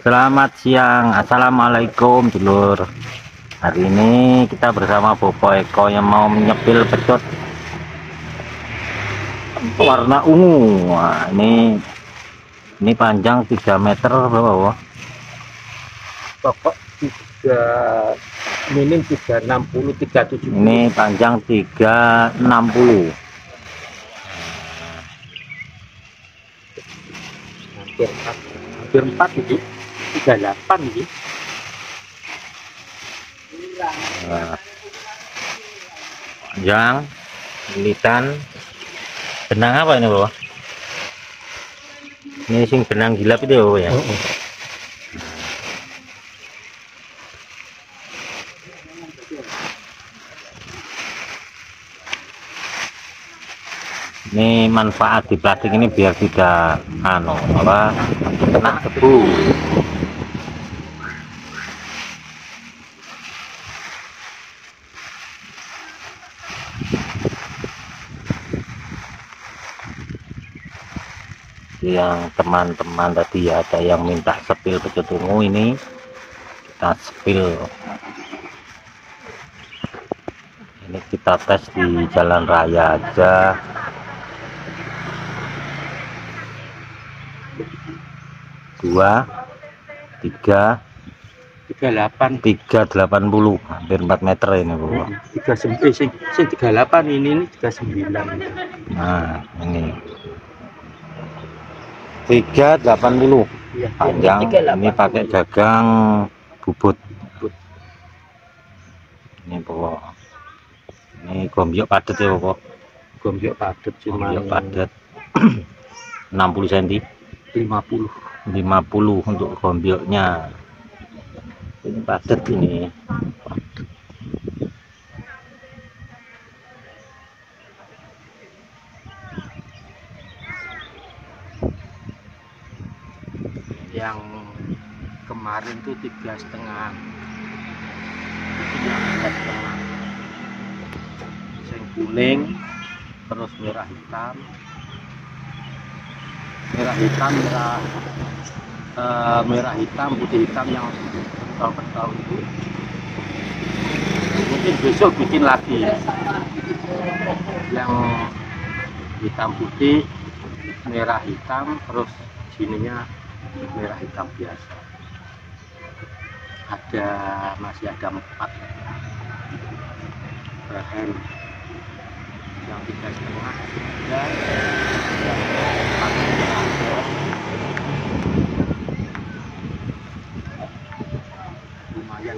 Selamat siang, assalamualaikum dulur. Hari ini kita bersama Bopo Eko yang mau menyepil pecot warna ungu. Wah, ini panjang 3 meter berapa? Pokok 3 minim 360 370. Ini panjang 360. Hampir 4 ini 38 ini. Nah, panjang lilitan benang apa ini bawah? Ini sing benang gilap itu ya bawah ya. Ini manfaat di plastik ini biar tidak kena debu. Yang teman-teman tadi ada yang minta sepil pecot ungu, ini kita sepil. Ini kita tes di jalan raya aja. 380 hampir 4 meter ini Bu. 38 ini 39. Nah ini 380 Ya, panjang. Ini pakai gagang bubut. Ini pokok ini gombyok padet ya pokok. Gombyok padet cuma Gombyok padet 60 cm 50 untuk gombyoknya. Ini padet ini. yang kemarin tuh 3,5 yang kuning, terus merah hitam putih hitam yang ketau itu. Mungkin besok bikin lagi yang hitam putih, merah hitam, terus sininya merah hitam biasa. Masih ada 4 bahan, yang 3,5 dan yang 4 lumayan.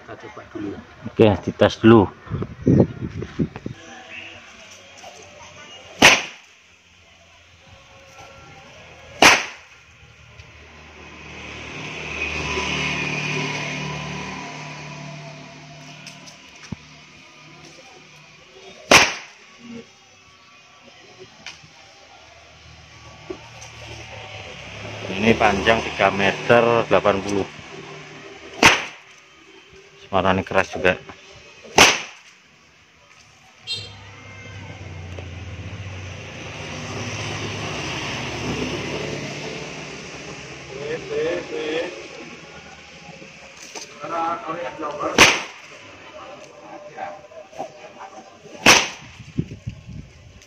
Kita coba dulu. Oke, dites dulu. Ini panjang 3 meter 80. Suaranya keras juga.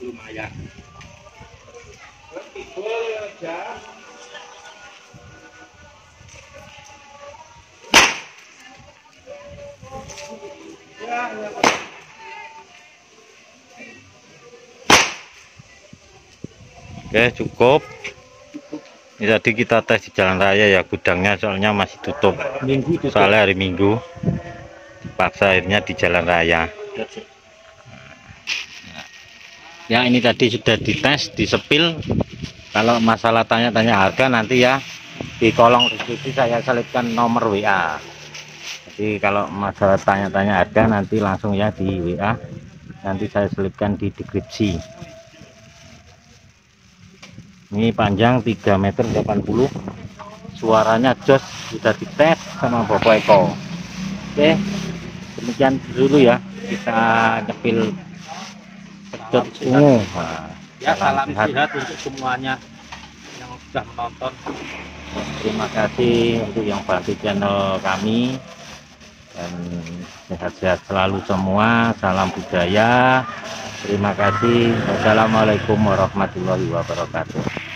Lumayan. Oke, cukup. Ini tadi kita tes di jalan raya ya, gudangnya soalnya masih tutup. Soalnya hari Minggu. Dipaksa akhirnya di jalan raya. Ya, ini tadi sudah dites, disepil. Kalau masalah tanya-tanya harga nanti ya di kolom deskripsi saya selipkan nomor WA. Jadi kalau masalah tanya-tanya harga nanti langsung ya di WA. Nanti saya selipkan di deskripsi. Ini panjang 3 meter 80. Suaranya jos, sudah dites sama Bopo Eko. Oke, demikian dulu ya kita nyepil pecot ungu. Nah, Ya, salam sehat. sehat untuk semuanya yang sudah menonton. Terima kasih untuk yang bantu channel kami, dan sehat-sehat selalu semua. Salam budaya. Terima kasih. Wassalamualaikum warahmatullahi wabarakatuh.